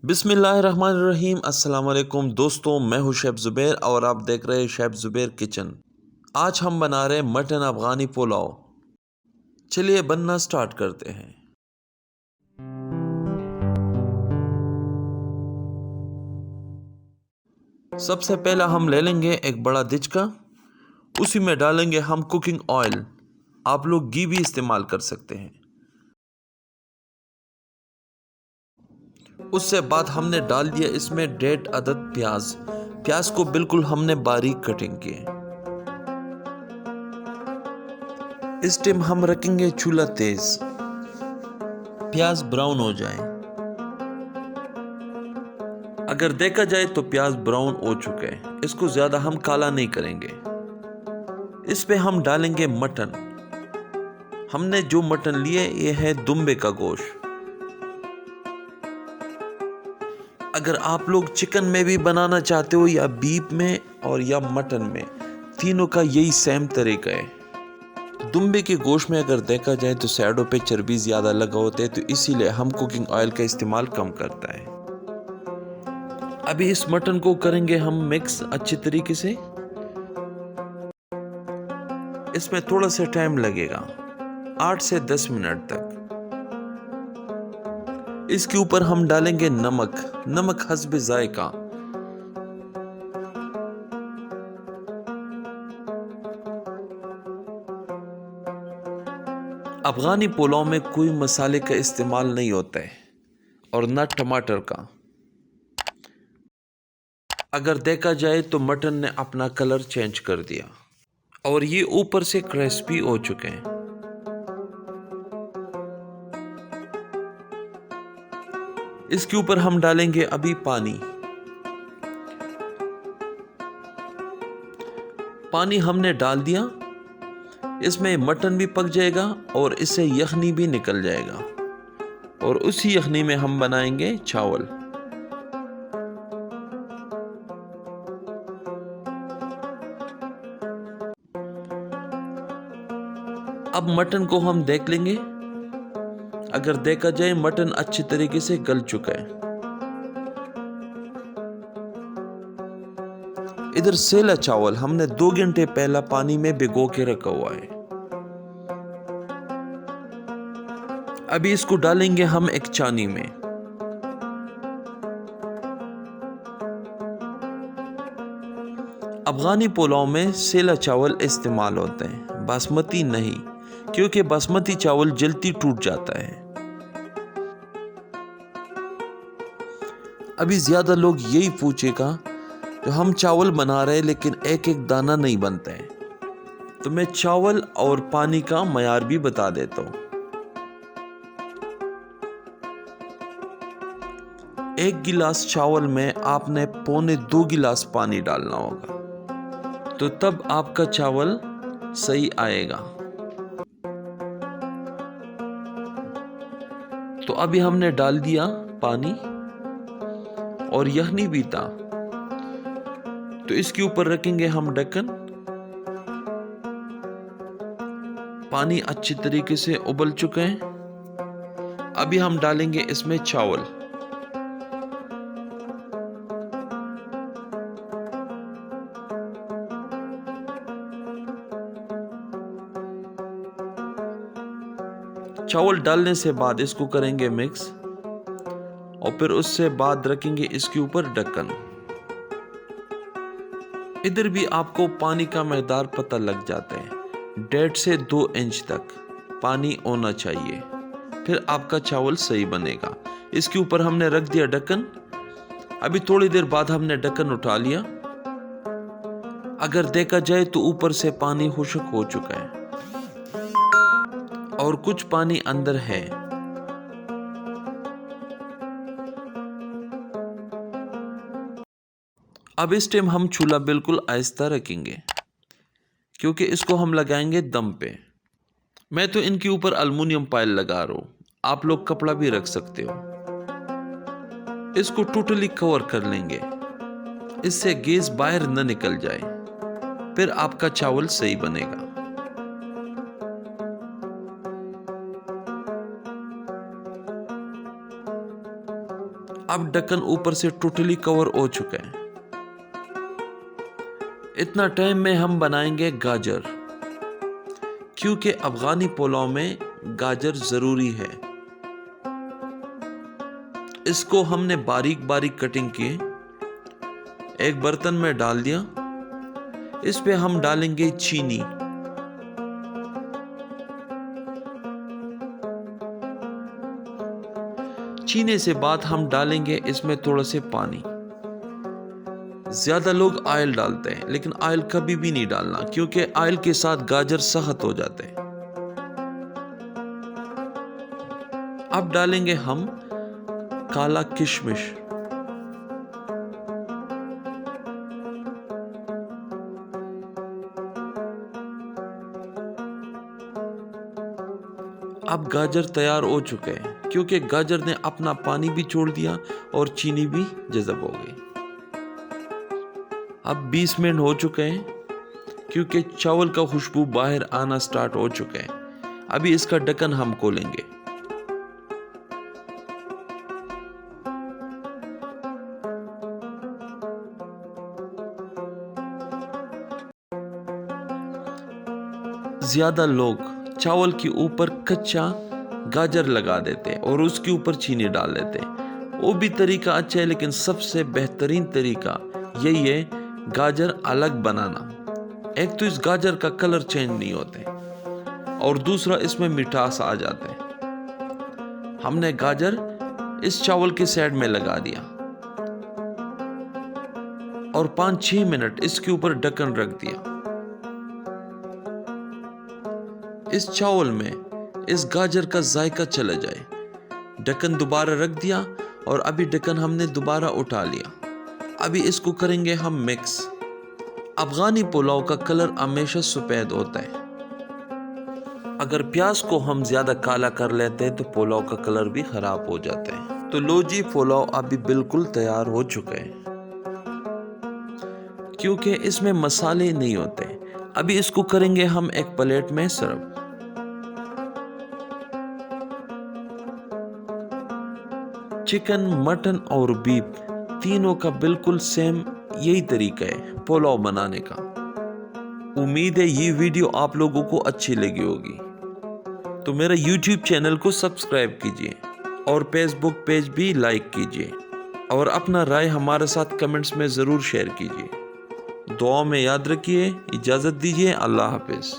बिस्मिल्लाहिर्रहमानिर्रहीम। अस्सलाम वालेकुम दोस्तों, मैं हूं शेफ़ ज़ुबैर और आप देख रहे हैं शेफ़ ज़ुबैर किचन। आज हम बना रहे हैं मटन अफ़गानी पुलाव। चलिए बनना स्टार्ट करते हैं। सबसे पहला हम ले लेंगे एक बड़ा दिचका। उसी में डालेंगे हम कुकिंग ऑयल। आप लोग घी भी इस्तेमाल कर सकते हैं। उससे बाद हमने डाल दिया इसमें 1.5 अदद प्याज। प्याज को बिल्कुल हमने बारीक कटिंग किए। इस टाइम हम रखेंगे चूल्हा तेज। प्याज ब्राउन हो जाए। अगर देखा जाए तो प्याज ब्राउन हो चुका है, इसको ज्यादा हम काला नहीं करेंगे। इस पे हम डालेंगे मटन। हमने जो मटन लिए ये है दुम्बे का गोश्त। अगर आप लोग चिकन में भी बनाना चाहते हो या बीफ में और या मटन में, तीनों का यही सेम तरीका है। दुम्बे के गोश्त में अगर देखा जाए तो साइडों पे चर्बी ज्यादा लगा होता है, तो इसीलिए हम कुकिंग ऑयल का इस्तेमाल कम करता है। अभी इस मटन को करेंगे हम मिक्स अच्छी तरीके से। इसमें थोड़ा सा टाइम लगेगा, 8 से 10 मिनट तक। इसके ऊपर हम डालेंगे नमक हस्बे जायका। अफगानी पुलाव में कोई मसाले का इस्तेमाल नहीं होता है और न टमाटर का। अगर देखा जाए तो मटन ने अपना कलर चेंज कर दिया और ये ऊपर से क्रिस्पी हो चुके हैं। इसके ऊपर हम डालेंगे अभी पानी। पानी हमने डाल दिया। इसमें मटन भी पक जाएगा और इससे यखनी भी निकल जाएगा और उसी यखनी में हम बनाएंगे चावल। अब मटन को हम देख लेंगे। अगर देखा जाए मटन अच्छी तरीके से गल चुका है। इधर सेला चावल हमने 2 घंटे पहला पानी में भिगो के रखा हुआ है। अभी इसको डालेंगे हम एक चानी में। अफगानी पुलाव में सेला चावल इस्तेमाल होते हैं, बासमती नहीं, क्योंकि बासमती चावल जल्दी टूट जाता है। अभी ज्यादा लोग यही पूछेगा जो हम चावल बना रहे हैं लेकिन एक एक दाना नहीं बनता है, तो मैं चावल और पानी का मयार भी बता देता हूँ। 1 गिलास चावल में आपने 1.25 गिलास पानी डालना होगा, तो तब आपका चावल सही आएगा। तो अभी हमने डाल दिया पानी और यखनी भी था, तो इसके ऊपर रखेंगे हम ढक्कन। पानी अच्छी तरीके से उबल चुके हैं। अभी हम डालेंगे इसमें चावल। चावल डालने से बाद इसको करेंगे मिक्स और फिर उससे बाद रखेंगे इसके ऊपर ढक्कन। इधर भी आपको पानी का मकदार पता लग जाता है, 1.5 से 2 इंच तक पानी होना चाहिए, फिर आपका चावल सही बनेगा। इसके ऊपर हमने रख दिया ढक्कन। अभी थोड़ी देर बाद हमने ढक्कन उठा लिया। अगर देखा जाए तो ऊपर से पानी खुश्क हो चुका है और कुछ पानी अंदर है। अब इस टाइम हम चूल्हा बिल्कुल आहिस्ता रखेंगे क्योंकि इसको हम लगाएंगे दम पे। मैं तो इनके ऊपर अल्मुनियम पाइल लगा रहा हूं, आप लोग कपड़ा भी रख सकते हो। इसको टोटली कवर कर लेंगे, इससे गैस बाहर न निकल जाए, फिर आपका चावल सही बनेगा। अब ढक्कन ऊपर से टोटली कवर हो चुका है। इतना टाइम में हम बनाएंगे गाजर, क्योंकि अफगानी पुलाव में गाजर ज़रूरी है। इसको हमने बारीक बारीक कटिंग की, एक बर्तन में डाल दिया। इस पे हम डालेंगे चीनी, चीनी से बाद हम डालेंगे इसमें थोड़ा से पानी। ज्यादा लोग ऑयल डालते हैं, लेकिन ऑयल कभी भी नहीं डालना, क्योंकि ऑयल के साथ गाजर सख्त हो जाते हैं। अब डालेंगे हम काला किशमिश, अब गाजर तैयार हो चुके हैं, क्योंकि गाजर ने अपना पानी भी छोड़ दिया और चीनी भी जज़ब हो गई। अब 20 मिनट हो चुके हैं, क्योंकि चावल का खुशबू बाहर आना स्टार्ट हो चुका है। अभी इसका ढक्कन हम खोलेंगे। ज्यादा लोग चावल के ऊपर कच्चा गाजर लगा देते हैं और उसके ऊपर चीनी डाल देते हैं। वो भी तरीका अच्छा है, लेकिन सबसे बेहतरीन तरीका यही है गाजर अलग बनाना। एक तो इस गाजर का कलर चेंज नहीं होते और दूसरा इसमें मिठास आ जाते हैं। हमने गाजर इस चावल के साइड में लगा दिया और 5-6 मिनट इसके ऊपर ढक्कन रख दिया। इस चावल में इस गाजर का जायका चला जाए। ढक्कन दोबारा रख दिया और अभी ढक्कन हमने दोबारा उठा लिया। अभी इसको करेंगे हम मिक्स। अफगानी पुलाव का कलर हमेशा सफेद होता है। अगर प्याज को हम ज्यादा काला कर लेते हैं तो पुलाव का कलर भी खराब हो जाता है। तो लो जी, पुलाव अभी बिल्कुल तैयार हो चुका है, क्योंकि इसमें मसाले नहीं होते। अभी इसको करेंगे हम एक प्लेट में सर्व। चिकन, मटन और बीफ तीनों का बिल्कुल सेम यही तरीका है पुलाव बनाने का। उम्मीद है ये वीडियो आप लोगों को अच्छी लगी होगी। तो मेरा YouTube चैनल को सब्सक्राइब कीजिए और फेसबुक पेज भी लाइक कीजिए और अपना राय हमारे साथ कमेंट्स में ज़रूर शेयर कीजिए। दुआ में याद रखिए। इजाज़त दीजिए। अल्लाह हाफिज़।